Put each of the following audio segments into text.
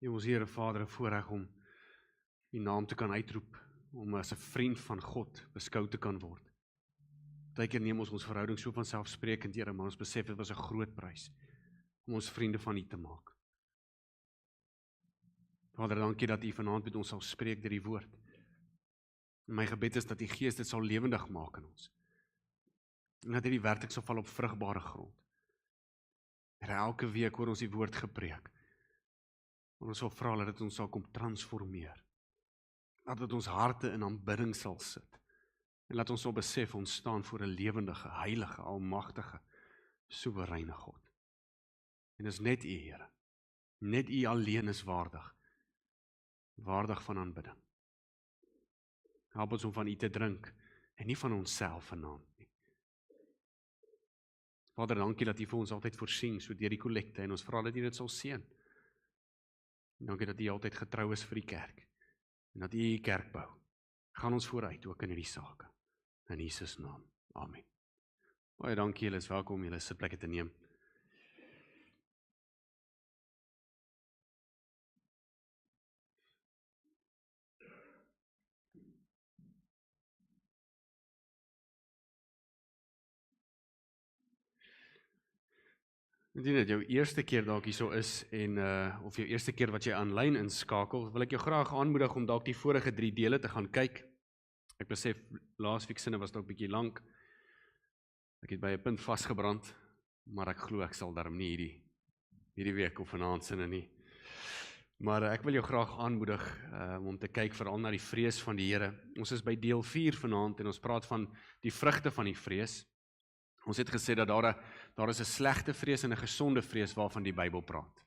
Ons Here Vader, 'n voorreg om U naam te kan uitroep, om as 'n vriend van God beskou te kan word. Partykeer neem ons verhouding so vanselfsprekend, Here, maar ons besef dit was 'n groot prys om ons vriende van U te maak. Vader, dankie dat U vanaand met ons sal spreek deur die woord. En my gebed is dat die Gees dit sal lewendig maak in ons. En dat hierdie werklik sal val op vrugbare grond. En elke week hoor ons die woord gepreek. En ons sal vra dat dit ons sal kom transformeer. Dat dit ons harte in aanbidding sal sit. En laat ons sal besef ons staan voor 'n lewendige, heilige, almagtige, soewereine God. En dis net U, Here. Net U alleen is waardig. Waardig van aanbidding. Help ons om van U te drink en nie van onsself vanaand nie. Vader, dankie dat U vir ons altyd voorsien, so deur die kollekte, en ons vra dat U dit sal seën. Dankie dat U altyd getrou is vir die kerk, en dat U die kerk bou. Gaan ons vooruit, ook in hierdie sake. In Jesus naam. Amen. Baie dankie, julle is welkom om julle sitplekke te neem. Indien dit jou eerste keer dalk hierso is, en of jou eerste keer wat jy aanlyn inskakel, wil ek jou graag aanmoedig om dalk die vorige 3 dele te gaan kyk. Ek besef, laasweek sinne was dalk bietjie lank. Ek het by 'n punt vasgebrand, maar ek glo ek sal daarom nie hierdie week of vanaand sinne nie. Maar ek wil jou graag aanmoedig om te kyk veral na die vrees van die Here. Ons is by deel 4 vanaand en ons praat van die vrugte van die vrees. Ons het gesê dat daar is 'n slegte vrees en 'n gesonde vrees waarvan die Bybel praat.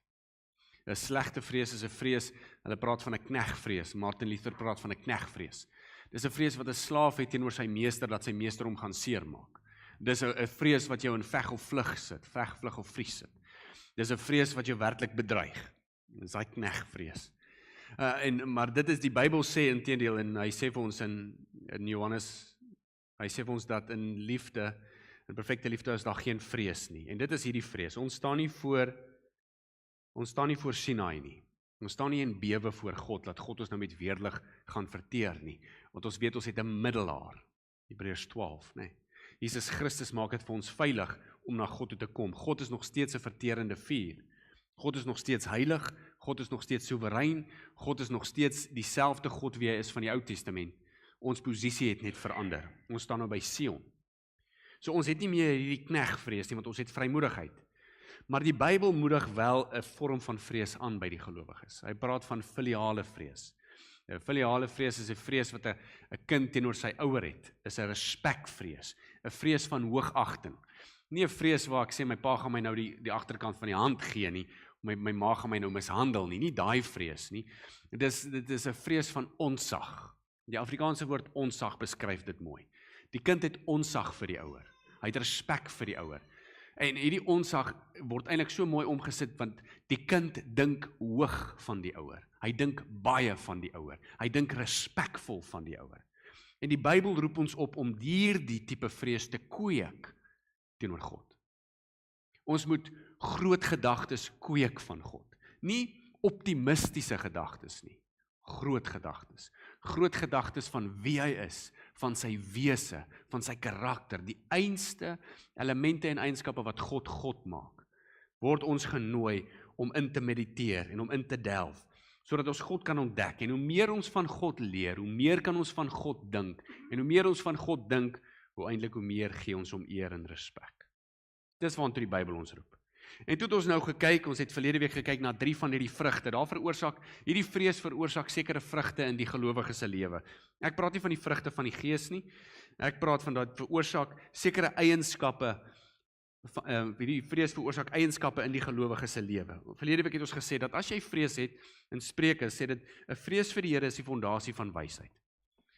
'n Slegte vrees is 'n vrees, hulle praat van 'n knegvrees. Martin Luther praat van 'n knegvrees. Dis 'n vrees wat 'n slaaf het teenoor sy meester, dat sy meester hom gaan seermaak. Dis 'n vrees wat jou in veg of vlug sit, veg, vlug of vries sit. Dis 'n vrees wat jou werklik bedreig. Dis daai knegvrees. Maar dit is die Bybel sê inteendeel, en hy sê vir ons in Johannes, hy sê vir ons dat in liefde, in perfekte liefde is daar geen vrees nie. En dit is hierdie vrees. Ons staan nie voor Sinai nie. Ons staan nie in bewe voor God, dat God ons nou met weerlig gaan verteer nie. Want ons weet ons het 'n middelaar. Hebreërs 12, nee. Jesus Christus maak dit vir ons veilig om na God toe te kom. God is nog steeds 'n verterende vuur. God is nog steeds heilig, God is nog steeds soewerein, God is nog steeds dieselfde God wie hy is van die Ou Testament. Ons posisie het net verander. Ons staan nou by Sion. So ons het nie meer hierdie knegvrees nie, want ons het vrymoedigheid. Maar die Bybel moedig wel 'n vorm van vrees aan by die gelowiges. Hy praat van filiale vrees. 'n Filiale vrees is 'n vrees wat 'n kind teenoor sy ouer het. Is 'n respekvrees, 'n vrees van hoogagting. Nie 'n vrees waar ek sê my pa gaan my nou die agterkant van die hand gee nie, my ma gaan my nou mishandel nie daai vrees nie. Dit is 'n vrees van onsag. Die Afrikaanse woord onsag beskryf dit mooi. Die kind het onsag vir die ouer. Hy het respek vir die ouer. En hierdie onsag word eintlik so mooi omgesit, want die kind dink hoog van die ouer. Hy dink baie van die ouer. Hy dink respekvol van die ouer. En die Bybel roep ons op om hierdie tipe vrees te kweek teenoor God. Ons moet groot gedagtes kweek van God. Nie optimistiese gedagtes nie. Groot gedagtes. Groot gedagtes van wie hy is, van sy wese, van sy karakter, die einste elemente en eienskappe wat God maak. Word ons genooi om in te mediteer en om in te delf, sodat ons God kan ontdek. En hoe meer ons van God leer, hoe meer kan ons van God dink. En hoe meer ons van God dink, hoe meer gee ons hom eer en respek. Dis waartoe die Bybel ons roep. En toe het ons nou gekyk, ons het verlede week gekyk na 3 van hierdie vrugte. Hierdie vrees veroorsaak sekere vrugte in die gelowige se lewe. Ek praat nie van die vrugte van die gees nie. Ek praat van dat veroorsaak sekere eienskappe, hierdie vrees veroorsaak eienskappe in die gelowige se lewe. Verlede week het ons gesê dat as jy vrees het, in Spreuke sê dit, 'n vrees vir die Here is die fondasie van wysheid.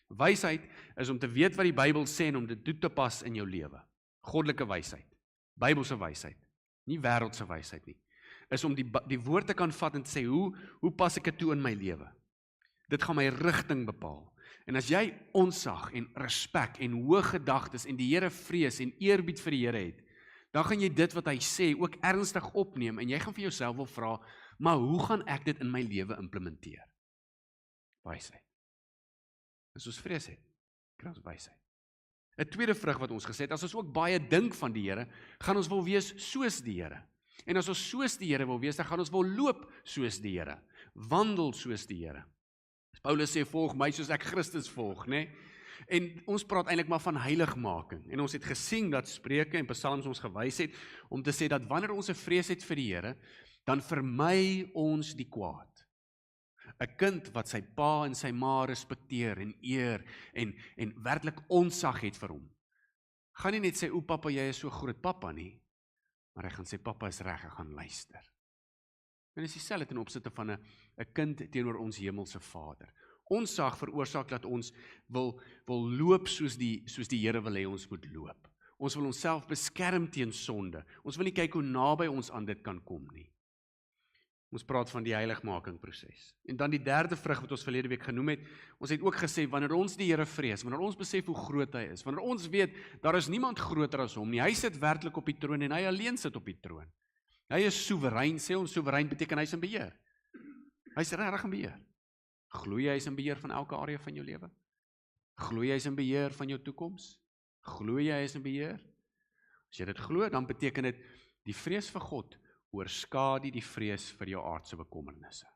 Wysheid is om te weet wat die Bybel sê en om dit toe te pas in jou lewe. Goddelike wysheid, Bybelse wysheid. Nie wêreldse wysheid nie, is om die woord te kan vat en te sê, hoe pas ek dit toe in my lewe? Dit gaan my rigting bepaal. En as jy onsag en respek en hoë gedagtes en die Here vrees en eerbied vir die Here het, dan gaan jy dit wat hy sê ook ernstig opneem en jy gaan vir jouself wil vra, maar hoe gaan ek dit in my lewe implementeer? Wysheid. As ons vrees het, kry ons wysheid. 'n tweede vrug wat ons gesê het, as ons ook baie dink van die Here, gaan ons wil wees soos die Here. En as ons soos die Here wil wees, dan gaan ons wil loop soos die Here, wandel soos die Here. Paulus sê, volg my soos ek Christus volg, né? En ons praat eintlik maar van heiligmaking. En ons het gesien dat Spreuke en Psalms ons gewys het om te sê dat wanneer ons 'n vrees het vir die Here, dan vermy ons die kwaad. 'n Kind wat sy pa en sy ma respekteer en eer en werklik onsag het vir hom, gaan nie net sê, o pappa, jy is so groot pappa nie, maar hy gaan sê, pappa is reg, hy gaan luister. En dis dieselfde ten opsigte van 'n kind teenoor ons hemelse Vader. Onsag veroorsaak dat ons wil loop soos die Here wil hê ons moet loop. Ons wil onsself beskerm teen sonde. Ons wil nie kyk hoe naby ons aan dit kan kom nie. Ons praat van die heiligmakingproses. En dan die derde vrug wat ons verlede week genoem het, ons het ook gesê, wanneer ons die Here vrees, wanneer ons besef hoe groot hy is, wanneer ons weet, daar is niemand groter as hom nie, hy sit werklik op die troon en hy alleen sit op die troon. Hy is soewerein, sê ons soewerein beteken hy is in beheer. Hy is regtig in beheer. Glo jy hy is in beheer van elke area van jou lewe? Glo jy hy is in beheer van jou toekoms? Glo jy hy is in beheer? As jy dit glo, dan beteken dit, die vrees vir God oorskadu die vrees vir jou aardse bekommernisse.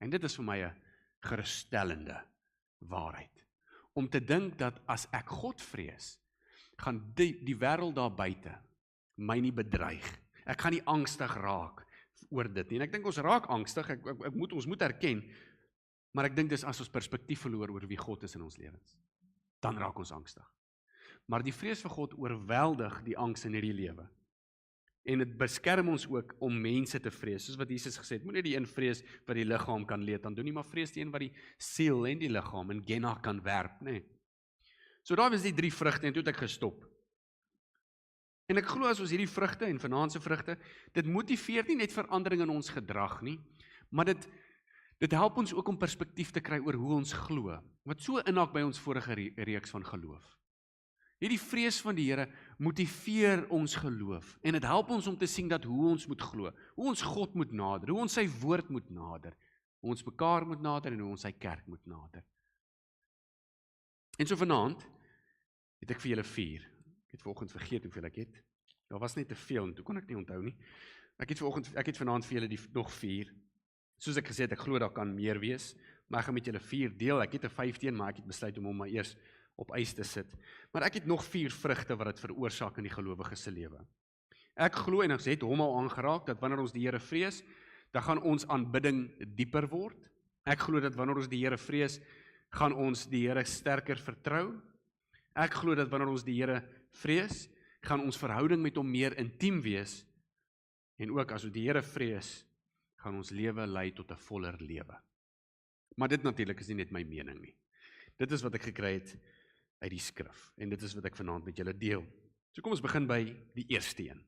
En dit is vir my 'n gerusstellende waarheid. Om te dink dat as ek God vrees, gaan die wêreld daar buite my nie bedreig. Ek gaan nie angstig raak oor dit nie. En ek dink ons raak angstig, ons moet erken, maar ek dink dis as ons perspektief verloor oor wie God is in ons lewens. Dan raak ons angstig. Maar die vrees vir God oorweldig die angs in hierdie lewe. En dit beskerm ons ook om mense te vrees, soos wat Jesus gesê het, moenie die een vrees wat die liggaam kan leed, dan doen nie, maar vrees die een wat die siel en die liggaam in Genna kan werp, nee. So daar was die 3 vrugte en toe het ek gestop. En ek glo as ons hierdie vrugte en vanaand se vrugte, dit motiveer nie net verandering in ons gedrag nie, maar dit help ons ook om perspektief te kry oor hoe ons glo, wat so inhaak by ons vorige reeks van geloof. Hierdie vrees van die Here motiveer ons geloof en dit help ons om te sien dat hoe ons moet glo, hoe ons God moet nader, hoe ons sy woord moet nader, hoe ons mekaar moet nader en hoe ons sy kerk moet nader. En so vanaand het ek vir julle 4. Ek het vanoggend vergeet hoeveel ek het. Daar was net te veel en toe kon ek nie onthou nie. Ek het vanaand vir julle nog 4. Soos ek gesê het, ek glo daar kan meer wees, maar ek gaan met julle 4 deel. Ek het 'n 5de, maar ek het besluit om hom maar eers op ys te sit. Maar ek het nog 4 vrugte wat dit veroorsaak in die gelowige se lewe. Ek glo en ons het hom al aangeraak dat wanneer ons die Here vrees, dan gaan ons aanbidding dieper word. Ek glo dat wanneer ons die Here vrees, gaan ons die Here sterker vertrou. Ek glo dat wanneer ons die Here vrees, gaan ons verhouding met hom meer intiem wees. En ook as ons die Here vrees, gaan ons lewe lei tot 'n voller lewe. Maar dit natuurlik is nie net my mening nie. Dit is wat ek gekry het uit die skrif, en dit is wat ek vanaand met julle deel. So kom ons begin by die eerste een.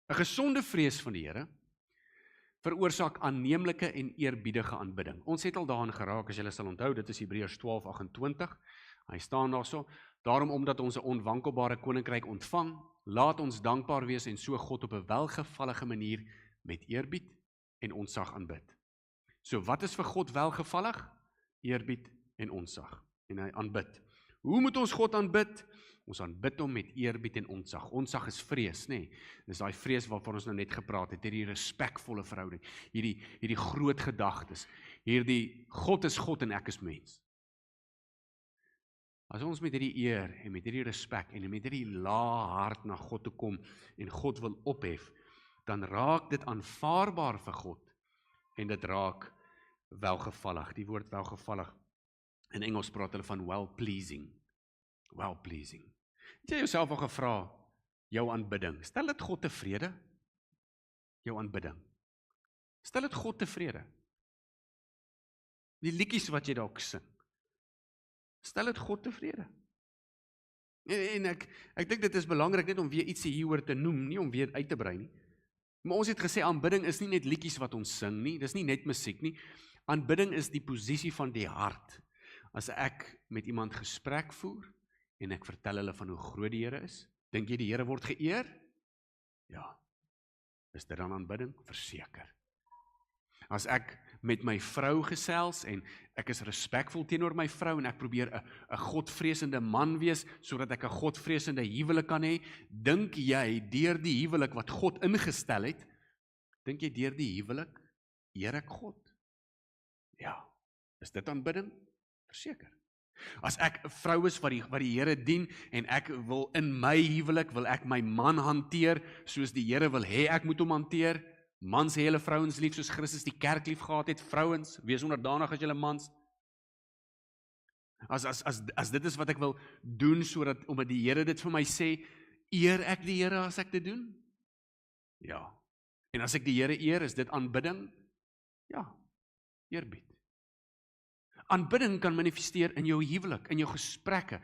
'n Gesonde vrees van die Here veroorsaak aanneemlike en eerbiedige aanbidding. Ons het al daaraan geraak, as julle sal onthou, dit is Hebreërs 12:28. Hy staan daarso, daarom omdat ons 'n onwankelbare koninkryk ontvang, laat ons dankbaar wees en so God op 'n welgevallige manier met eerbied en ontzag aanbid. So wat is vir God welgevallig? Eerbied en ontzag. En hy aanbid. Hoe moet ons God aanbid? Ons aanbid hom met eerbied en ontzag. Ontzag is vrees, nê? Dis daai vrees waarvan ons nou net gepraat het, hierdie respekvolle verhouding, hierdie groot gedagtes, hierdie God is God en ek is mens. As ons met hierdie eer en met hierdie respek en met hierdie lae hart na God toe kom en God wil ophef, dan raak dit aanvaarbaar vir God en dit raak welgevallig. Die woord welgevallig, in Engels praat hulle van well-pleasing. Well-pleasing. Het jy jouself al gevra, jou aanbidding, stel dit God tevrede? Jou aanbidding. Stel dit God tevrede? Die liedjies wat jy dalk sing, stel dit God tevrede? En ek dink dit is belangrik net om weer ietsie hieroor te noem, nie om weer uit te brei nie. Maar ons het gesê, aanbidding is nie net liedjies wat ons sing nie, dis nie net musiek nie. Aanbidding is die posisie van die hart. As ek met iemand gesprek voer, en ek vertel hulle van hoe groot die Here is, Dink jy die Here word geëer? Ja. Is dit dan aanbidding? Verseker. As ek met my vrou gesels en ek is respekvol teenoor my vrou en ek probeer 'n godvreesende man wees sodat ek 'n godvreesende huwelik kan hê, dink jy deur die huwelik wat God ingestel het, dink jy deur die huwelik eer ek God? Ja. Is dit aanbidding? Verseker. As ek 'n vrou is wat die Here dien en ek wil in my huwelik wil ek my man hanteer soos die Here wil hê ek moet hom hanteer. Mans hê hulle vrouens lief soos Christus die kerk lief gehad het. Vrouens, wees onderdanig as julle mans. As dit is wat ek wil doen omdat die Here dit vir my sê, eer ek die Here as ek dit doen? Ja. En as ek die Here eer, is dit aanbidding? Ja. Eerbied. Aanbidding kan manifesteer in jou huwelik, in jou gesprekke,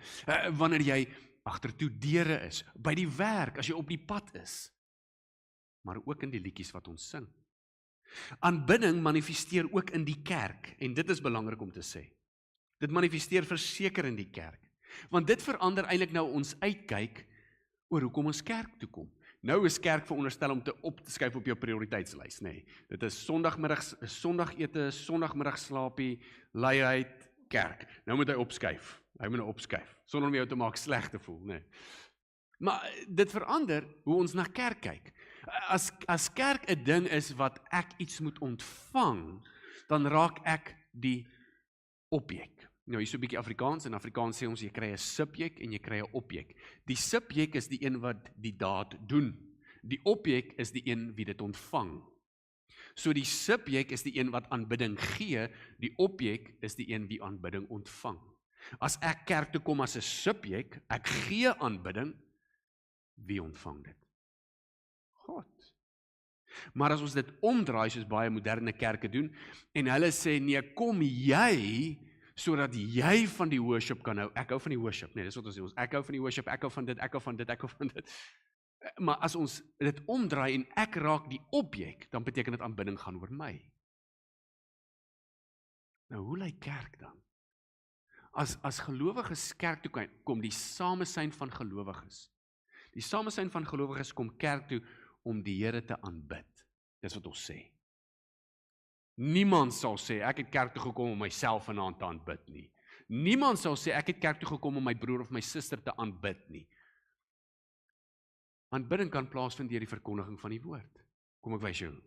wanneer jy agtertoe deure is, by die werk, as jy op die pad is, maar ook in die liedjies wat ons sing. Aanbidding manifesteer ook in die kerk, en dit is belangrik om te sê. Dit manifesteer verseker in die kerk, want dit verander eintlik nou ons uitkyk oor hoekom ons kerk toe kom. Nou is kerk veronderstel om op te skuif op jou prioriteitslys, nê. Dit is sondagete, sondagmiddagslaapie, luiheid, kerk. Nou moet hy opskuif. Hy moet nou opskuif, sonder om jou te maak sleg te voel, nê. Maar dit verander hoe ons na kerk kyk. As kerk 'n ding is wat ek iets moet ontvang, dan raak ek die objek. Nou, hier so 'n bietjie Afrikaans. In Afrikaans sê ons, jy kry 'n subjek en jy kry 'n objek. Die subjek is die een wat die daad doen. Die objek is die een wie dit ontvang. So die subjek is die een wat aanbidding gee, die objek is die een wie aanbidding ontvang. As ek kerk toe kom as 'n subjek, ek gee aanbidding, wie ontvang dit? God. Maar as ons dit omdraai, soos baie moderne kerke doen, en hulle sê, nee, kom jy, sodat jy van die worship kan hou. Ek hou van die worship, nee, dis wat ons sê, ek hou van die worship, ek hou van dit, ek hou van dit, ek hou van dit. Maar as ons dit omdraai en ek raak die objek, dan beteken dit aanbidding gaan oor my. Nou, hoe lyk kerk dan? As gelowiges kerk toe kom, die samesyn van gelowiges. Die samesyn van gelowiges kom kerk toe om die Here te aanbid. Dis wat ons sê. Niemand sal sê, ek het kerk toe gekom om myself vanaand te aanbid nie. Niemand sal sê, ek het kerk toe gekom om my broer of my suster te aanbid nie. Aanbidding kan plaasvind deur die verkondiging van die woord. Kom ek wys jou.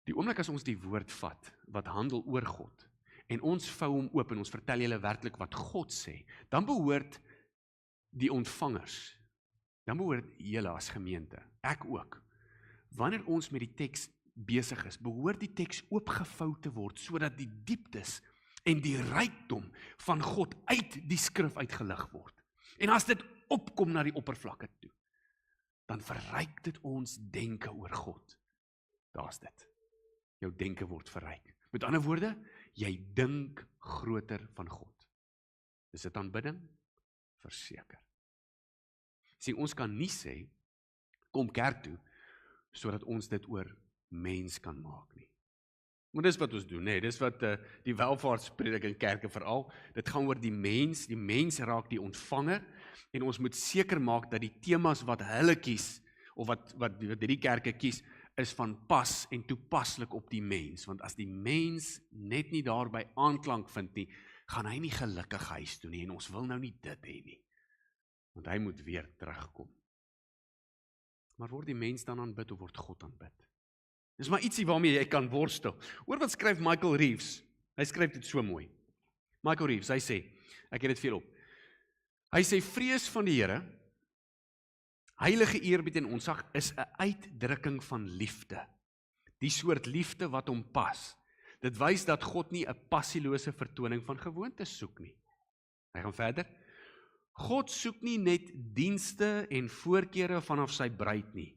Die oomblik as ons die woord vat, wat handel oor God, en ons vou hom oop en ons vertel julle werklik wat God sê, dan behoort die ontvangers, dan behoort julle as gemeente, ek ook. Wanneer ons met die teks besig is, behoort die teks oopgevou te word, sodat die dieptes en die rykdom van God uit die skrif uitgelig word. En as dit opkom na die oppervlakke toe, dan verryk dit ons denke oor God. Daar's dit. Jou denke word verryk. Met ander woorde, jy dink groter van God. Is dit aanbidding? Verseker. Sien, ons kan nie sê, kom kerk toe, sodat ons dit oor mens kan maak nie. Maar dis wat ons doen, nee, dis wat die welvaartspredik in kerke veral, dit gaan oor die mens raak die ontvanger, en ons moet seker maak dat die temas wat hulle kies, of wat die kerke kies, is van pas en toepaslik op die mens, want as die mens net nie daarby aanklank vind nie, gaan hy nie gelukkig huis toe nie, en ons wil nou nie dit hê nie, want hy moet weer terugkom. Maar word die mens dan aanbid of word God aanbid? Dis maar ietsie waarmee jy kan worstel. Hoor wat skryf Michael Reeves, hy skryf dit so mooi. Michael Reeves, hy sê, ek het dit veel op, hy sê, vrees van die Here, heilige eerbied en ontzag is 'n uitdrukking van liefde. Die soort liefde wat hom pas. Dit wys dat God nie 'n passieloose vertoning van gewoontes soek nie. Hy gaan verder. God soek nie net dienste en voorkeure vanaf sy bruid nie.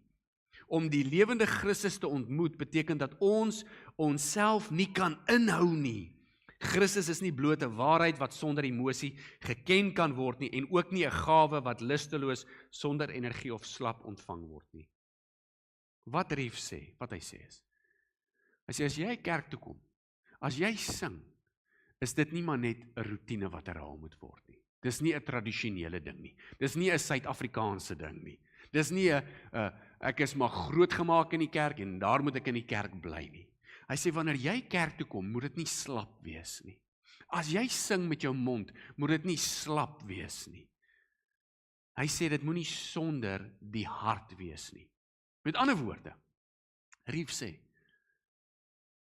Om die lewende Christus te ontmoet beteken dat ons onsself nie kan inhou nie. Christus is nie bloot 'n waarheid wat sonder emosie geken kan word nie en ook nie 'n gawe wat lusteloos sonder energie of slap ontvang word nie. Wat Rief sê, wat hy sê is, hy sê as jy kerk toe kom, as jy sing, is dit nie maar net 'n roetine wat herhaal moet word nie. Dis nie 'n tradisionele ding nie. Dis nie 'n Suid-Afrikaanse ding nie. Dis nie 'n ek is maar grootgemaak in die kerk en daar moet ek in die kerk bly nie. Hy sê wanneer jy kerk toe kom, moet dit nie slap wees nie. As jy sing met jou mond, moet dit nie slap wees nie. Hy sê dit moenie sonder die hart wees nie. Met ander woorde, Rief sê,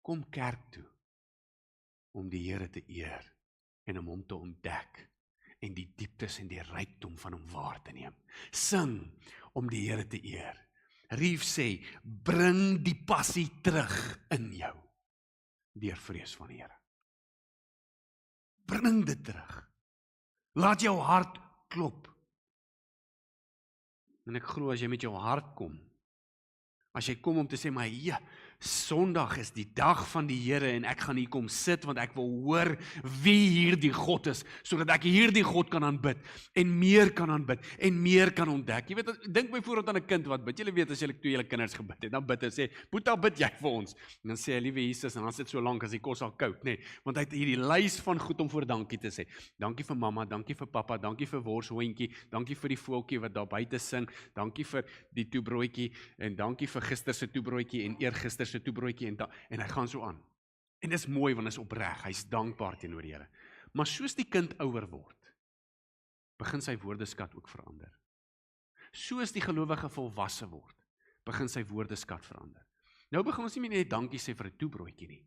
kom kerk toe om die Here te eer en om hom te ontdek en die dieptes en die rykdom van hom waar te neem. Sing om die Here te eer. Rief sê, bring die passie terug in jou deur vrees van die Here. Bring dit terug. Laat jou hart klop. En ek glo as jy met jou hart kom, as jy kom om te sê, maar ja, Sondag is die dag van die Here en ek gaan hier kom sit want ek wil hoor wie hierdie God is, sodat ek hierdie God kan aanbid en meer kan aanbid en meer kan ontdek. Jy weet, dink byvoorbeeld aan 'n kind wat bid. Julle weet as julle 2 kinders gebid het, dan bid hulle sê, "Boeta, bid jy vir ons?" En dan sê hy, "Liewe Jesus," en dan sit so lank as die kos al koud, nê? Want hy het hierdie lys van goed om voor dankie te sê. Dankie vir mamma, dankie vir pappa, dankie vir worshondjie, dankie vir die voeltjie wat daar buite sing, dankie vir die toebroodjie en dankie vir gister se toebroodjie en eergister se toebroodjie en hy gaan so aan. En dis mooi want is opreg, hy's dankbaar teenoor die Here. Maar soos die kind ouer word, begin sy woordeskat ook verander. Soos die gelowige volwasse word, begin sy woordeskat verander. Nou begin ons nie meer net dankie sê vir 'n toebroodjie nie.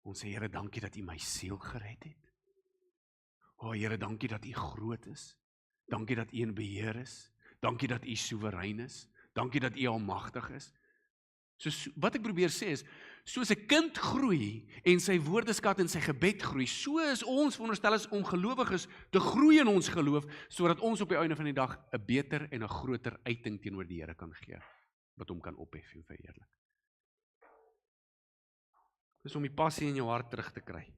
Ons sê, Here, dankie dat U my siel gered het. O Here, dankie dat U groot is. Dankie dat U in beheer is. Dankie dat U soewerein is. Dankie dat U almagtig is. So wat ek probeer sê is, soos 'n kind groei en sy woordeskat en sy gebed groei, so is ons veronderstel as ongelowiges te groei in ons geloof, sodat ons op die einde van die dag 'n beter en 'n groter uiting teenoor die Here kan gee, wat hom kan ophef en verheerlik. Dis om die passie in jou hart terug te kry.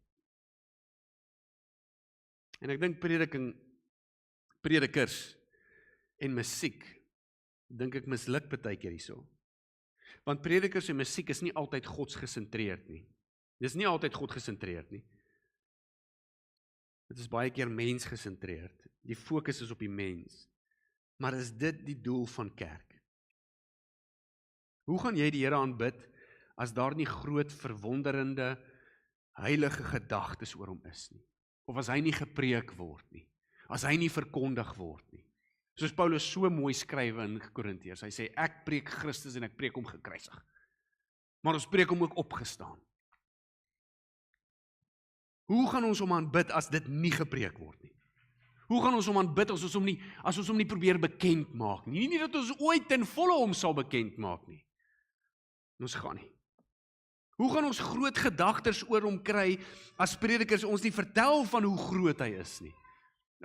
En ek dink predikers en musiek, dink ek misluk baie keer hierso. Want predikers en musiek is nie altyd godsgesentreerd nie. Dis nie altyd God gesentreerd nie. Dit is baie keer mensgesentreerd. Die fokus is op die mens. Maar is dit die doel van kerk? Hoe gaan jy die Here aanbid as daar nie groot, verwonderende, heilige gedagtes oor hom is nie? Of as hy nie gepreek word nie? As hy nie verkondig word nie? Soos Paulus so mooi skryf in Korintiërs, hy sê, ek preek Christus en ek preek hom gekruisig. Maar ons preek hom ook opgestaan. Hoe gaan ons hom aanbid as dit nie gepreek word nie? Hoe gaan ons hom aanbid as ons hom nie probeer bekend maak nie? Nie dat ons ooit ten volle hom sal bekend maak nie. Ons gaan nie. Hoe gaan ons groot gedagtes oor hom kry as predikers ons nie vertel van hoe groot hy is nie?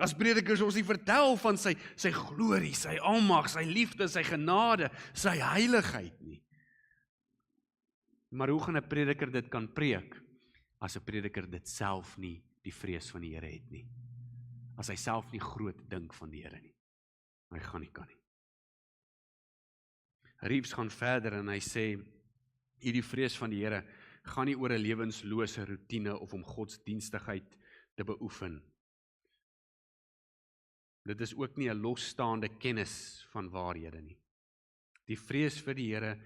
As predikers ons nie vertel van sy glorie, sy almag, sy liefde, sy genade, sy heiligheid nie. Maar hoe gaan 'n prediker dit kan preek, as 'n prediker dit self nie die vrees van die Here het nie? As hy self nie groot dink van die Here nie. Hy gaan nie kan nie. Reeves gaan verder en hy sê, hierdie vrees van die Here gaan nie oor 'n lewenslose roetine of om godsdienstigheid te beoefen. Dit is ook nie 'n losstaande kennis van waarhede nie. Die vrees vir die Here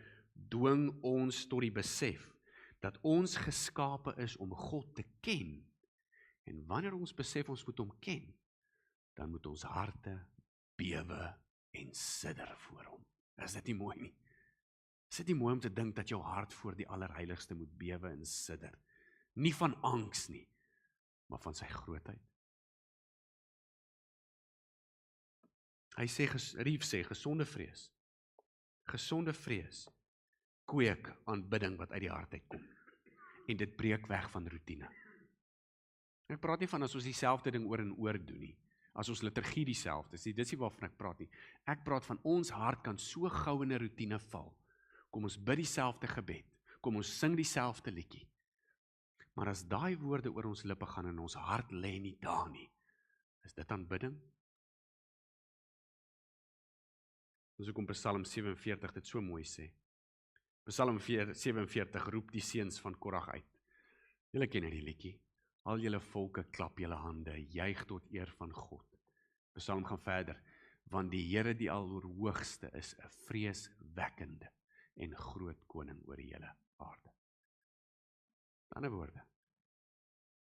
dwing ons tot die besef dat ons geskape is om God te ken. En wanneer ons besef ons moet hom ken, dan moet ons harte bewe en sidder voor hom. Is dit nie mooi nie? Is dit nie mooi om te dink dat jou hart voor die allerheiligste moet bewe en sidder? Nie van angs nie, maar van sy grootheid. Hy sê, Rief sê, gesonde vrees, kweek aanbidding wat uit die hart uitkom. En dit breek weg van roetine. Ek praat nie van as ons dieselfde ding oor en oor doen nie, as ons liturgie dieselfde is, dit is nie waarvan ek praat nie. Ek praat van ons hart kan so gou in 'n roetine val. Kom ons bid dieselfde gebed, kom ons sing dieselfde liedjie. Maar as daai woorde oor ons lippe gaan en ons hart lê nie daar nie, is dit aanbidding? Ons kom Psalm 47 dit so mooi sê. Psalm 47 roep die seuns van Korag uit. Julle ken die liedjie. Al julle volke klap julle hande, juig tot eer van God. Psalm gaan verder, want die Here die Allerhoogste is 'n vreeswekkende en groot koning oor die hele aarde. Met ander woorde,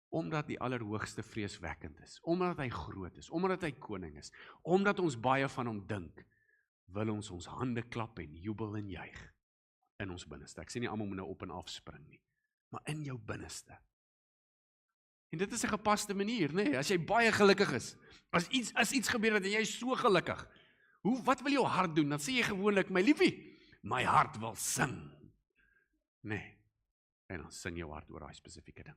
omdat die Allerhoogste vreeswekkend is, omdat hy groot is, omdat hy koning is, omdat ons baie van hom dink, wil ons hande klap en jubel en juig in ons binneste. Ek sê nie almal moet nou op en af spring nie, maar in jou binneste. En dit is 'n gepaste manier, nê? As jy baie gelukkig is, as iets gebeur het en jy is so gelukkig, wat wil jou hart doen? Dan sê jy gewoonlik, my liefie, my hart wil sing. Nee, en dan sing jou hart oor daai spesifieke ding.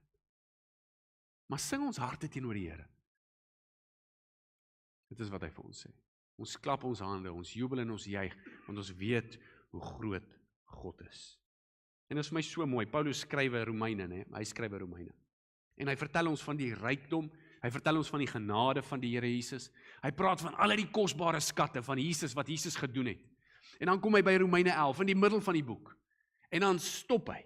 Maar sing ons harte teenoor die Here. Dit is wat hy vir ons sê. Ons klap ons hande, ons jubel en ons juig, want ons weet hoe groot God is. En dit is vir my so mooi, Paulus skrywe Romeine, né? Hy skrywe Romeine. En hy vertel ons van die rykdom, hy vertel ons van die genade van die Here Jesus. Hy praat van al die kosbare skatte van Jesus, wat Jesus gedoen het. En dan kom hy by Romeine 11, in die middel van die boek. En dan stop hy.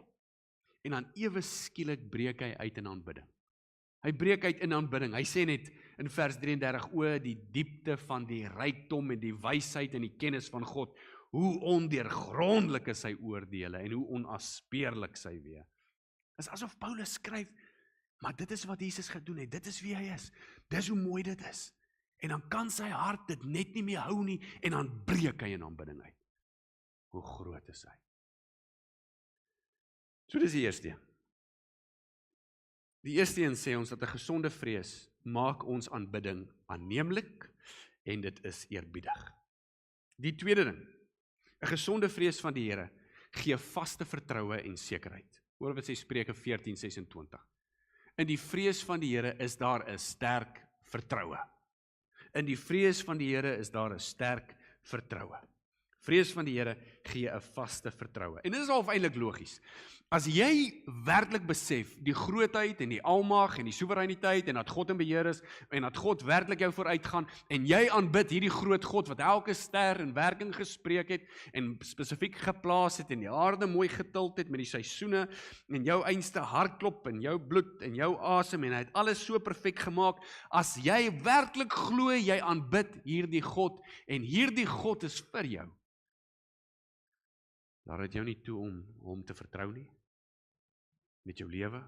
En dan ewe skielik breek hy uit in aanbidding. Hy breek uit in aanbidding. Hy sê net in vers 33, o die diepte van die rykdom en die wysheid en die kennis van God, hoe ondeurgrondelik is sy oordeele en hoe onaspeurlik sy weë. Dis asof Paulus skryf, maar dit is wat Jesus gedoen het, dit is wie hy is, dis hoe mooi dit is. En dan kan sy hart dit net nie meer hou nie, en dan breek hy in aanbidding uit. Hoe groot is hy? So dis die eerste een. Die eerste een sê ons dat 'n gesonde vrees maak ons aanbidding aanneemlik en dit is eerbiedig. Die tweede ding, 'n gesonde vrees van die Here gee vaste vertroue en sekerheid. Hoor wat sê Spreuke 14:26. In die vrees van die Here is daar 'n sterk vertroue. In die vrees van die Here is daar 'n sterk vertroue. Vrees van die Here gee 'n vaste vertroue. En dit is al eintlik logies. As jy werklik besef die grootheid en die almag en die soewereiniteit en dat God in beheer is en dat God werklik jou vooruitgaan en jy aanbid hierdie groot God wat elke ster in werking gespreek het en spesifiek geplaas het en die aarde mooi getild het met die seisoene en jou einste hartklop en jou bloed en jou asem en hy het alles so perfek gemaak, as jy werklik glo jy aanbid hierdie God en hierdie God is vir jou, laat dit jou nie toe om hom te vertrou nie, met jou lewe,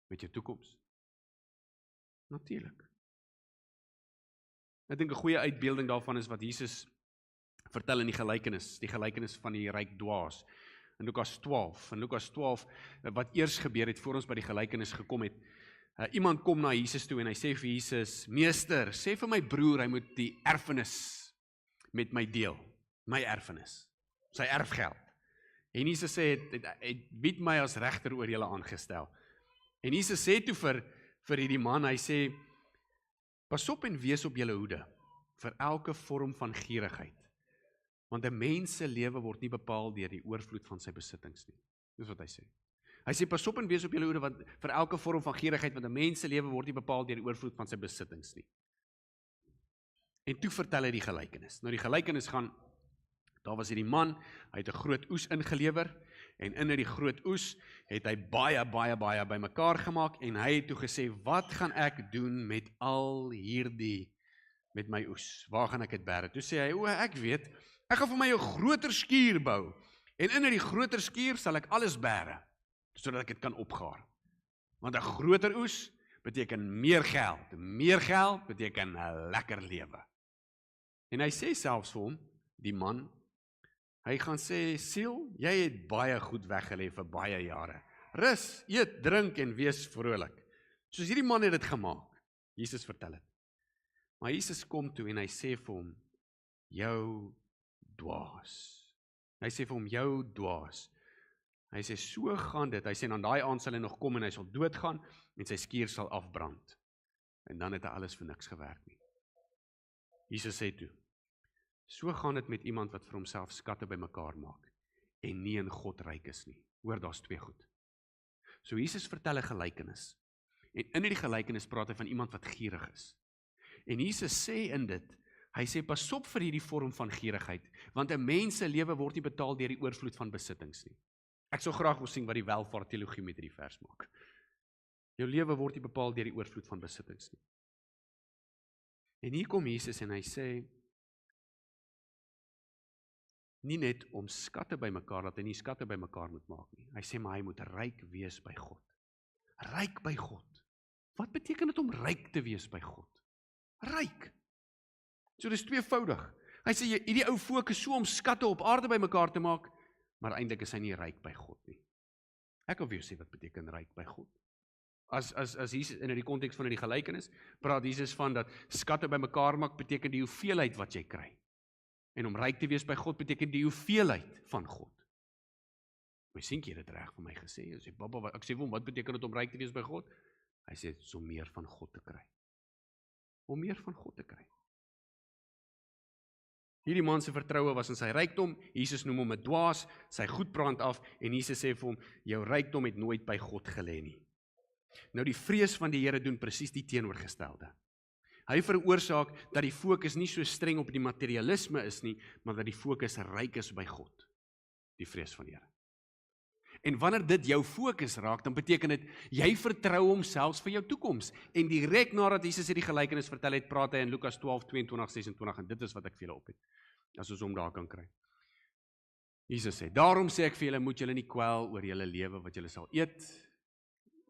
met jou toekoms. Natuurlik. Ek dink 'n goeie uitbeelding daarvan is wat Jesus vertel in die gelykenis van die ryk dwaas, in Lukas 12, wat eers gebeur het, voor ons by die gelykenis gekom het. Iemand kom na Jesus toe en hy sê vir Jesus, Meester, sê vir my broer, hy moet die erfenis met my deel, my erfenis, sy erfgeld. En Jesus sê, het bied my as regter oor julle aangestel. En Jesus sê toe vir hierdie man, hy sê, pas op en wees op julle hoede, vir elke vorm van gierigheid. Want 'n mens se lewe word nie bepaal deur die oorvloed van sy besittings nie. Dis wat hy sê. Hy sê, pas op en wees op julle hoede, vir elke vorm van gierigheid, want 'n mens se lewe word nie bepaal deur die oorvloed van sy besittings nie. En toe vertel hy die gelykenis. Nou die gelykenis gaan, daar was hierdie man, hy het 'n groot oes ingelewer, en in die groot oes het hy baie bymekaar gemaak, en hy het toe gesê, wat gaan ek doen met al hierdie, met my oes? Waar gaan ek dit bære? Toe sê hy, ek weet, ek gaan vir my 'n groter skuur bou, en in die groter skuur sal ek alles bære, sodat ek dit kan opgaar. Want 'n groter oes beteken meer geld beteken 'n lekker lewe. En hy sê selfs vir hom, die man, hy gaan sê, siel, jy het baie goed weggelê vir baie jare. Rus, eet, drink en wees vrolik. Soos hierdie man het dit gemaak. Jesus vertel het. Maar Jesus kom toe en hy sê vir hom, jou dwaas. Hy sê vir hom, jou dwaas. Hy sê, so gaan dit. Hy sê, dan daai aand sal hy nog kom en hy sal doodgaan en sy skuur sal afbrand. En dan het hy alles vir niks gewerk nie. Jesus sê toe, so gaan dit met iemand wat vir homself skatte bymekaar maak en nie in God ryk is nie. Hoor, daar's twee goed. So Jesus vertel 'n gelykenis. En in die gelykenis praat hy van iemand wat gierig is. En Jesus sê in dit, hy sê pas op vir hierdie vorm van gierigheid, want 'n mens se lewe word nie betaal deur die oorvloed van besittings nie. Ek sou graag wil sien wat die welvaart teologie met hierdie vers maak. Jou lewe word nie bepaal deur die oorvloed van besittings nie. En hier kom Jesus en hy sê, nie net om skatte bymekaar, dat hy nie skatte bymekaar moet maak nie. Hy sê, maar hy moet ryk wees by God. Ryk by God. Wat beteken dit om ryk te wees by God? Ryk. So dis tweevoudig. Hy sê, hierdie ou fokus so om skatte op aarde bymekaar te maak, maar eintlik is hy nie ryk by God nie. Ek wil vir jou sê wat beteken ryk by God. As Jesus in die konteks van die gelykenis, praat Jesus van dat skatte bymekaar maak beteken die hoeveelheid wat jy kry. En om ryk te wees by God beteken die hoeveelheid van God. My seentjie het dit reg vir my gesê. Hy sê, "Baba, ek sê vir hom, wat beteken dit om ryk te wees by God?" Hy sê, "So meer van God te kry." Om meer van God te kry. Hierdie man se vertroue was in sy rykdom. Jesus noem hom 'n dwaas, sy goed brand af en Jesus sê vir hom, "Jou rykdom het nooit by God gelê nie." Nou die vrees van die Here doen presies die teenoorgestelde. Hy veroorsaak dat die fokus nie so streng op die materialisme is nie, maar dat die fokus ryk is by God. Die vrees van die Here. En wanneer dit jou fokus raak, dan beteken dit, jy vertrou hom selfs vir jou toekoms. En direk nadat Jesus hierdie gelykenis vertel het, praat hy in Lukas 12, 22, 26, en dit is wat ek vir julle op het, as ons hom daar kan kry. Jesus sê, daarom sê ek vir julle, moet julle nie kwel oor julle lewe wat julle sal eet,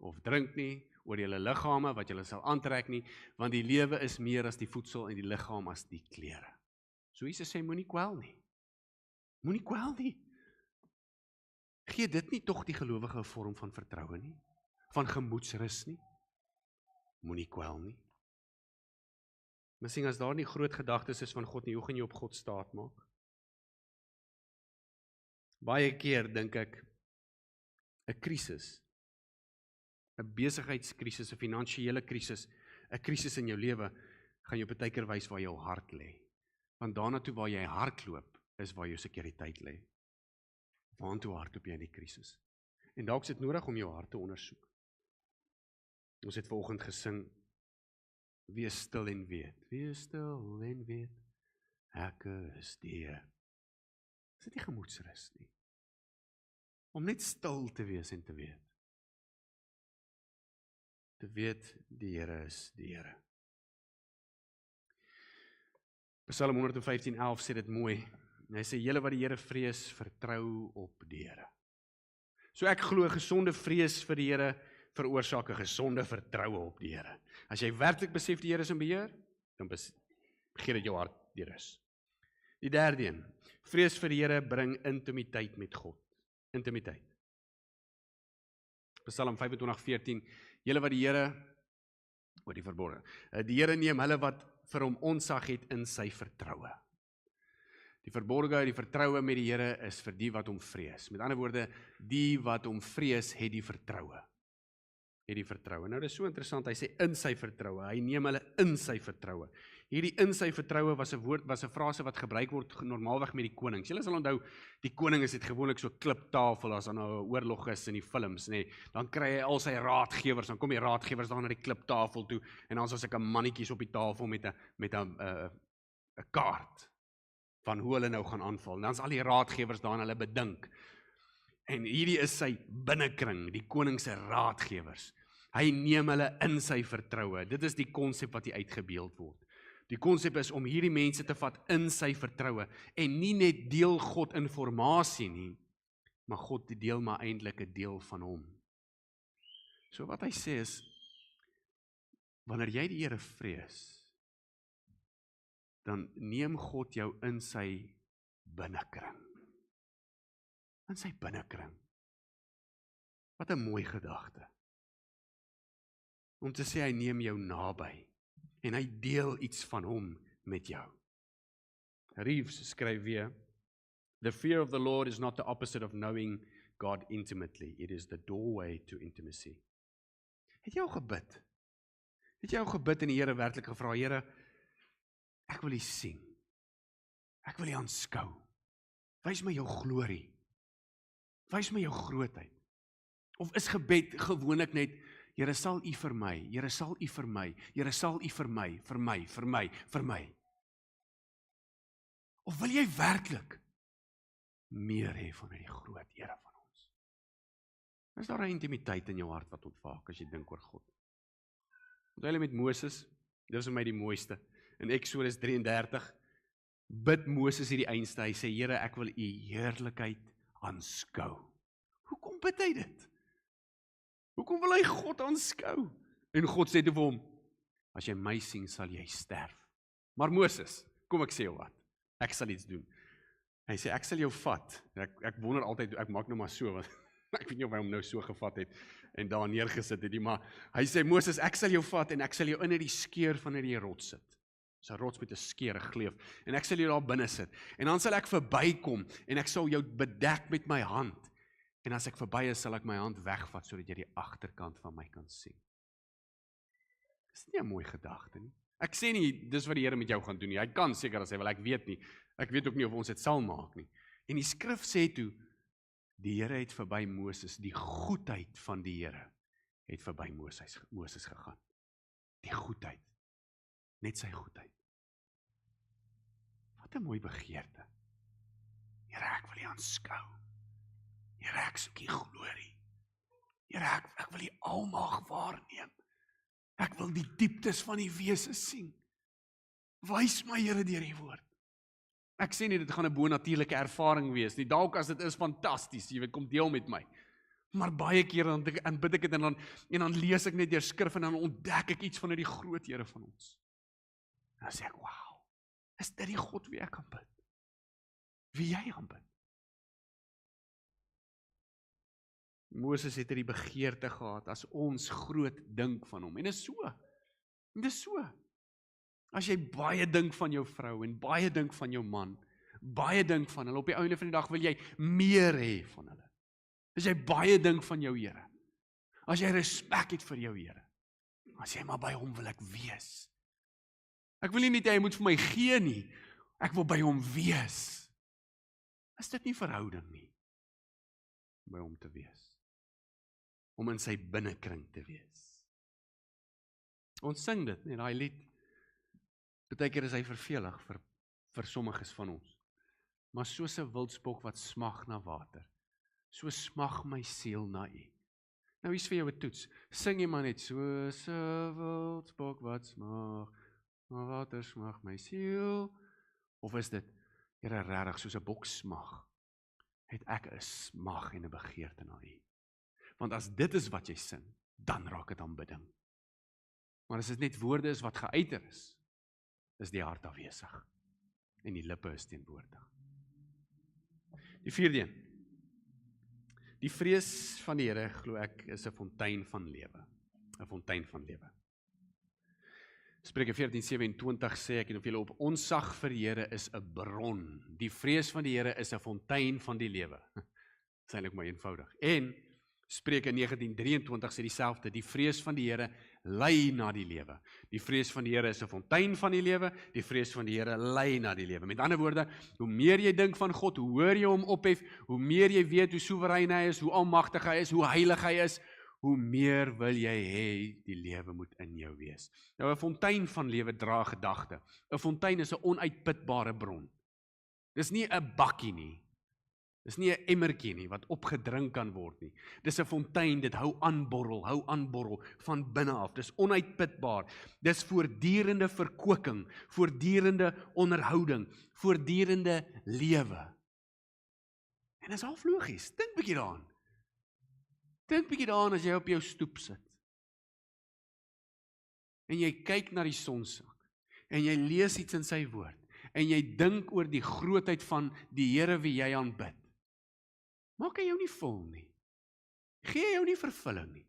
of drink nie, oor julle liggame wat julle sal aantrek nie, want die lewe is meer as die voedsel en die liggaam as die klere. So Jesus sê, moenie kwel nie. Moenie kwel nie. Gee dit nie tog die gelowige 'n vorm van vertroue nie? Van gemoedsrus nie? Moenie kwel nie. Miskien as daar nie groot gedagtes is van God nie, hoe gaan jy op God staat maak? Baie keer dink ek, 'n krisis, 'n besigheidskrisis, 'n finansiële krisis, 'n krisis in jou lewe, gaan jou baie keer wys waar jou hart lê. Want daarna toe waar jy hardloop, is waar jou sekuriteit lê. Waartoe hardloop jy in die krisis? En dalk is dit nodig om jou hart te ondersoek. Ons het vanoggend gesing, wees stil en weet. Wees stil en weet, ek is die Here. Is dit nie gemoedsrus nie? Om net stil te wees en te weet. Te weet, die Here is die Here. Psalm 115:11 sê dit mooi. En hy sê, julle wat die Here vrees, vertrou op die Here. So ek glo, gesonde vrees vir die Here veroorsaak 'n gesonde vertroue op die Here. As jy werklik besef die Here is in beheer, dan gee dit jou hart die rus. Die derde een, vrees vir die Here bring intimiteit met God. Intimiteit. Psalm 25:14, julle wat die Here, oor die verborgene, die Here neem hulle wat vir hom ontzag het in sy vertroue. Die verborge, die vertroue met die Here is vir die wat hom vrees. Met ander woorde, die wat hom vrees, het die vertroue. Het die vertroue. Nou, dit is so interessant, hy sê in sy vertroue, hy neem hulle in sy vertroue. Hierdie in sy vertroue was 'n woord, was 'n frase wat gebruik word normaalweg met die konings. Julle sal onthou, die koning is dit gewoonlik so kliptafel, as daar nou 'n oorlog is in die films, nê. Dan kry hy al sy raadgewers, dan kom die raadgewers daar na die kliptafel toe, en dan is daar 'n mannetjies op die tafel met 'n kaart van hoe hulle nou gaan aanval. Dan is al die raadgewers daar en hulle bedink. En hierdie is sy binnekring, die koning se raadgewers. Hy neem hulle in sy vertroue. Dit is die konsep wat hier uitgebeeld word. Die konsep is om hierdie mense te vat in sy vertroue en nie net deel God informasie nie, maar God deel maar eintlik 'n deel van hom. So wat hy sê is, wanneer jy die Here vrees, dan neem God jou in sy binnekring. In sy binnekring. Wat 'n mooi gedagte. Om te sê hy neem jou naby en hy deel iets van hom met jou. Reeves skryf weer, the fear of the Lord is not the opposite of knowing God intimately. It is the doorway to intimacy. Het jy al gebid? Het jy al gebid en die Here werklik gevra, Here, ek wil U sien. Ek wil U aanskou. Wys my jou glorie. Wys my jou grootheid. Of is gebed gewoonlik net, Here, sal U vir my, Here, sal U vir my, Here, sal U vir my, vir my. Of wil jy werklik meer hê van die groot Here van ons? Is daar 'n intimiteit in jou hart wat ontwaak as jy dink oor God? Onthou jy met Moses, dit is vir my die mooiste. In Exodus 33 bid Moses hierdie einste, hy sê, Here, ek wil u heerlikheid aanskou. Hoekom bid hy dit? Hoekom wil hy God aanskou? En God sê toe vir hom, as jy my sien, sal jy sterf. Maar Moses, kom ek sê jou wat, ek sal iets doen. Hy sê, ek sal jou vat. Ek wonder altyd, ek maak nou maar so, want ek weet nie of hy hom nou so gevat het, en daar neergesit het, maar hy sê, Moses, ek sal jou vat, en ek sal jou in die skeur van die rots sit. Dis 'n rots met 'n skeur, 'n gleuf, en ek sal jou daar binne sit, en dan sal ek verbykom, en ek sal jou bedek met my hand, en as ek verby is, sal ek my hand wegvat, sodat jy die agterkant van my kan sien. Dis nie 'n mooi gedagte nie. Ek sê nie, dis wat die Here met jou gaan doen nie, hy kan seker as hy wil, ek weet nie, ek weet ook nie of ons dit sal maak nie, en die skrif sê toe, die Here het verby Moses, die goedheid van die Here, het verby Moses gegaan, die goedheid, net sy goedheid. Wat 'n mooi begeerte. Here, ek wil U aanskou. Here, ek soek U glorie. Here, ek wil U almag waarneem. Ek wil die dieptes van U wese sien. Wys my, Here, deur U woord. Ek sê nie, dit gaan 'n bonatuurlike ervaring wees nie. Dalk as dit is fantasties, jy weet, kom deel met my. Maar baie keer dan bid ek dit en dan lees ek net deur skrif en dan ontdek ek iets van die groot Here van ons. En dan sê ek, wow, is dit die God wie ek kan bid? Wie jy gaan bid? Moses het die begeerte gehad as ons groot dink van hom. En dit is so. En dit is so. As jy baie dink van jou vrou en baie dink van jou man, baie dink van hulle, op die einde van die dag wil jy meer hê van hulle. As jy baie dink van jou Here, as jy respek het vir jou Here, as jy maar by hom wil ek wees. Ek wil nie net hy moet vir my gee nie, ek wil by hom wees. Is dit nie verhouding nie? By hom te wees. Om in sy binnekring te wees. Ons sing dit, nee, daai lied. Partykeer is hy vervelig vir sommiges van ons. Maar soos 'n wildspok wat smag na water, so smag my siel na U. Nou hier's vir jou 'n toets. Sing jy maar net soos 'n wildspok wat smag na water, smag my siel. Of is dit, Here, regtig soos 'n bok smag, het ek 'n smag en 'n begeerte na U. Want as dit is wat jy sing, dan raak dit aanbidding. Maar as dit net woorde is wat geuiter is die hart afwesig en die lippe is teenwoordig. Die vierde een. Die vrees van die Here, glo ek, is 'n fontein van lewe. 'n Fontein van lewe. Spreuke 14:27 sê ek en of julle op ontzag vir die Here is 'n bron. Die vrees van die Here is 'n fontein van die lewe. Dis eintlik maar eenvoudig. En Spreuke 19:23 sê dieselfde, die vrees van die Here lei na die lewe. Die vrees van die Here is 'n fontein van die lewe, die vrees van die Here lei na die lewe. Met ander woorde, hoe meer jy dink van God, hoe hoor jy hom ophef, hoe meer jy weet hoe soewerein hy is, hoe almagtig hy is, hoe heilig hy is, hoe meer wil jy hê die lewe moet in jou wees. Nou 'n fontein van lewe dra gedagte. 'n Fontein is 'n onuitputbare bron. Dis nie 'n bakkie nie. Dis nie 'n emmertjie nie wat opgedrink kan word nie. Dis 'n fontein, dit hou aanborrel van binne af. Dis onuitputbaar. Dis voortdurende verkoeking, voortdurende onderhouding, voortdurende lewe. En dis half logies. Dink bietjie daaraan. Dink bietjie daaraan as jy op jou stoep sit. En jy kyk na die sonsak en jy lees iets in sy woord en jy dink oor die grootheid van die Here wie jy aanbid. Maak hy jou nie vol nie. Gee jou nie vervulling nie.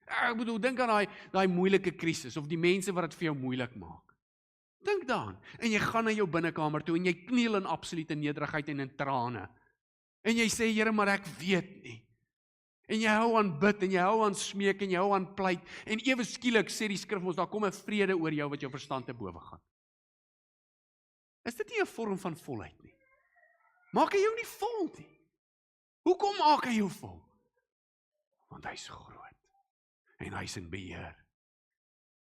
Ek bedoel, dink aan daai moeilike krisis of die mense wat dit vir jou moeilik maak. Dink daaraan. En jy gaan na jou binnekamer toe en jy kniel in absolute nederigheid en in trane. En jy sê, Here, maar ek weet nie. En jy hou aan bid en jy hou aan smeek en jy hou aan pleit. En ewe skielik sê die skrif ons, daar kom 'n vrede oor jou wat jou verstand te bowe gaan. Is dit nie 'n vorm van volheid nie? Maak hy jou nie vol nie? Hoekom maak hy jou vol? Want hy's groot. En hy's in beheer.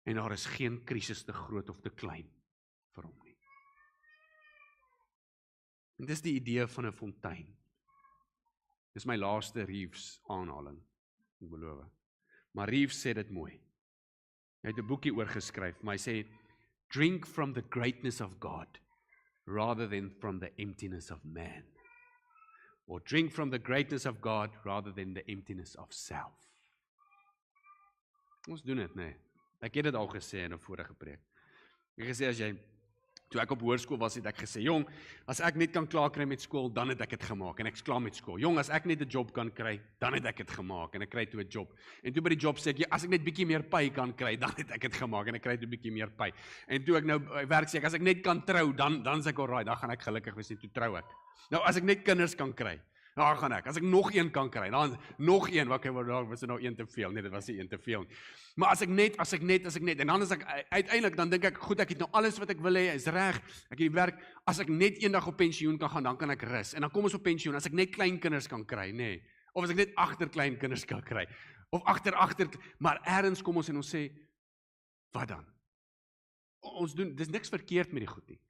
En daar is geen krisis te groot of te klein vir hom nie. En dis die idee van 'n fontein. Dis my laaste Reeves aanhaling, ek beloof. Maar Reeves sê dit mooi. Hy het 'n boekie oor geskryf, maar hy sê, Drink from the greatness of God rather than from the emptiness of man. Or drink from the greatness of God rather than the emptiness of self. Ons doen dit, nee. Ek het dit al gesê in 'n vorige preek. Ek het gesê, toe ek op hoërskool was, het ek gesê, jong, as ek net kan klaar kry met skool, dan het ek dit gemaak, en ek is klaar met skool. Jong, as ek net 'n job kan kry, dan het ek dit gemaak, en ek kry toe 'n job. En toe by die job sê ek, as ek net bietjie meer pay kan kry, dan het ek dit gemaak, en ek kry toe bietjie meer pay. En toe ek nou werk sê ek, as ek net kan trou, dan is ek alright, dan gaan ek gelukkig wees, en toe trou ek. Nou, as ek net kinders kan kry, daar gaan ek. As ek nog een kan kry, dan nog een, okay, daar was nou een te veel. Nee, dit was nie een te veel. Maar as ek net, en dan is ek, uiteindelik, dan dink ek, goed, ek het nou alles wat ek wil hê, is reg, ek het die werk, as ek net eendag op pensioen kan gaan, dan kan ek rus. En dan kom ons op pensioen, as ek net kleinkinders kan kry, nee. Of as ek net agter kleinkinders kan kry. Of agter, maar ergens kom ons en ons sê, wat dan? Ons doen, dis niks verkeerd met die goed nie.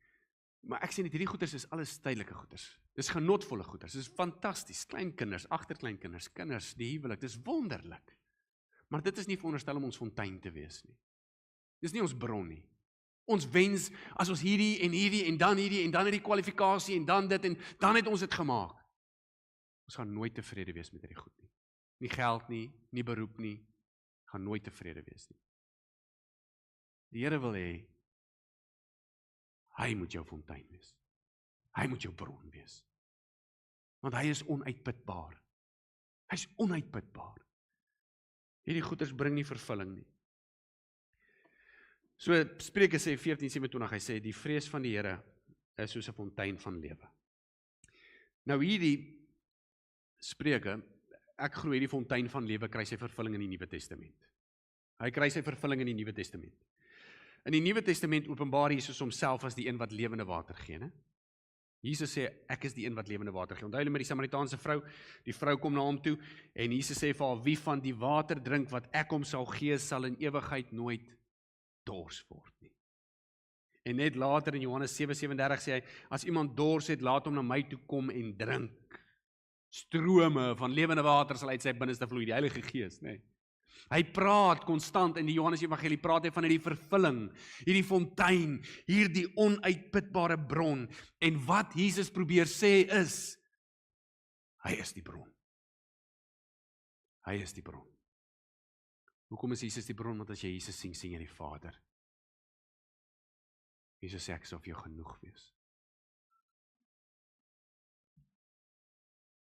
Maar ek sê net, hierdie goeders is alles tydelike goeders. Dis genotvolle goeders, dis fantasties. Kleinkinders, agterkleinkinders, kinders, die huwelik, dis wonderlik. Maar dit is nie veronderstel om ons fontein te wees nie. Dis nie ons bron nie. Ons wens, as ons hierdie, en dan hierdie kwalifikasie, en dan dit, en dan het ons dit gemaak. Ons gaan nooit tevrede wees met hierdie goed nie. Nie geld nie, nie beroep nie, gaan nooit tevrede wees nie. Die Here wil hê, hy moet jou fontein wees. Hy moet jou bron wees. Want hy is onuitputbaar. Hy is onuitputbaar. Hierdie goeders bring nie vervulling nie. So Spreuke sê 14:27, hy sê, die vrees van die Here is soos 'n fontein van lewe. Nou hierdie Spreuke, ek glo hierdie fontein van lewe kry sy vervulling in die Nuwe Testament. Hy kry sy vervulling in die Nuwe Testament. In die Nuwe Testament openbaar Jesus homself as die een wat lewende water gee, né? Jesus sê, ek is die een wat lewende water gee. Onthou julle met die Samaritaanse vrou, die vrou kom na hom toe, en Jesus sê vir haar, wie van die water drink wat ek hom sal gee, sal in ewigheid nooit dors word nie. En net later in Johannes 7:37 sê hy, as iemand dors het, laat hom na my toe kom en drink. Strome van lewende water sal uit sy binneste vloei, die Heilige Gees, né? Hy praat konstant in die Johannes Evangelie, praat hy van hierdie vervulling, hierdie fontein, hierdie onuitputbare bron. En wat Jesus probeer sê is, hy is die bron. Hy is die bron. Hoekom is Jesus die bron? Want as jy Jesus sien, sien jy die Vader. Jesus sê, ek sal vir jou genoeg wees.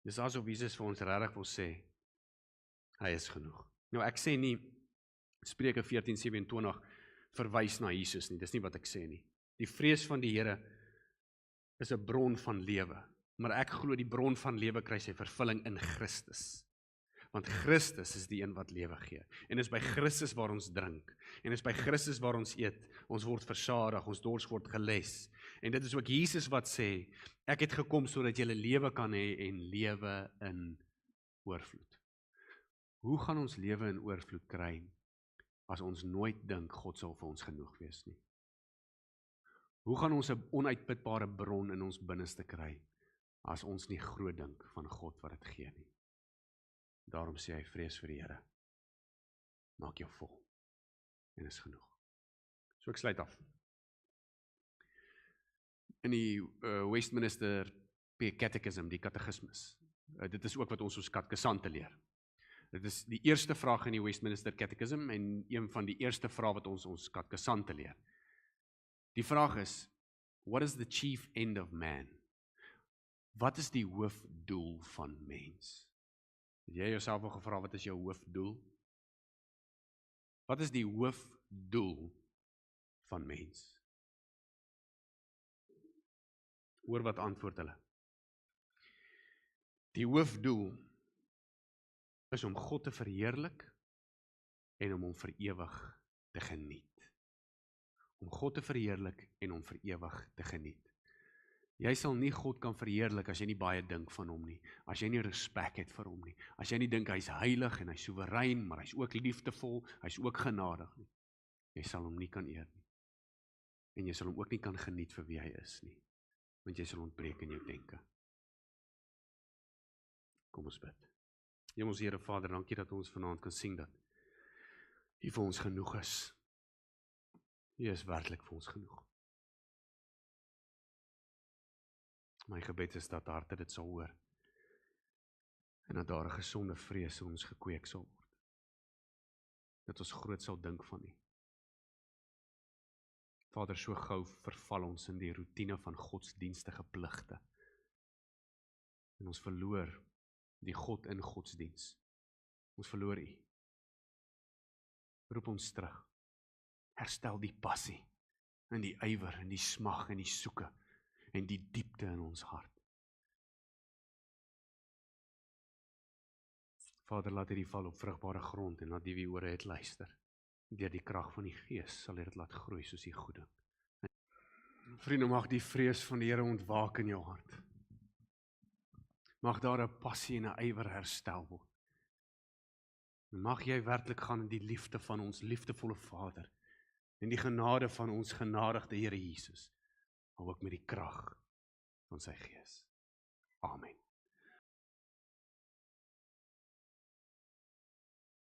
Dis asof Jesus vir ons regtig wil sê, hy is genoeg. Nou ek sê nie, Spreuke 14:27 verwys na Jesus nie, dis nie wat ek sê nie. Die vrees van die Here is 'n bron van lewe, maar ek glo die bron van lewe kry sy vervulling in Christus. Want Christus is die een wat lewe gee. En is by Christus waar ons drink. En is by Christus waar ons eet. Ons word versadig, ons dors word geles. En dit is ook Jesus wat sê, ek het gekom sodat jy lewe kan hê en lewe in oorvloed. Hoe gaan ons lewe in oorvloed kry, as ons nooit dink, God sal vir ons genoeg wees nie? Hoe gaan ons 'n onuitputbare bron in ons binneste kry, as ons nie groot dink van God wat dit gee nie? Daarom sê hy, vrees vir die Here. Maak jou vol, en is genoeg. So ek sluit af. In die Westminster Catechism, die katekismus, dit is ook wat ons katekisante leer. Dit is die eerste vraag in die Westminster Catechism en een van die eerste vrae wat ons katekisante leer. Die vraag is, what is the chief end of man? Wat is die hoofdoel van mens? Het jy jouself al gevra, wat is jou hoofdoel? Wat is die hoofdoel van mens? Hoor wat antwoord hulle. Die hoofdoel is om God te verheerlik en om hom vir ewig te geniet. Om God te verheerlik en hom vir ewig te geniet. Jy sal nie God kan verheerlik as jy nie baie dink van hom nie, as jy nie respek het vir hom nie, as jy nie dink hy's heilig en hy's soewerein, maar hy's ook liefdevol, hy's ook genadig nie. Jy sal hom nie kan eer nie. En jy sal hom ook nie kan geniet vir wie hy is nie, want jy sal ontbreek in jou denke. Kom ons bid. Hemelse Here Vader, dankie dat ons vanaand kan sien dat U vir ons genoeg is. U is werklik vir ons genoeg. My gebed is dat harte dit sal hoor, en dat daar 'n gesonde vrees in ons gekweek sal word. Dat ons groot sal dink van U. Vader, so gou verval ons in die roetine van godsdienstige pligte. En ons verloor die God in godsdiens. Ons verloor U. Roep ons terug. Herstel die passie, en die ywer, en die smag, en die soeke, en die diepte in ons hart. Vader, laat hierdie val op vrugbare grond, en laat die wie ore het luister. Deur die krag van die Gees sal dit laat groei soos die goede. Vriende, mag die vrees van die Here ontwaak in jou hart. Mag daar 'n passie en 'n ywer herstel word. Mag jy werklik gaan in die liefde van ons liefdevolle Vader, en die genade van ons genadigde Here Jesus, maar ook met die krag van sy Gees.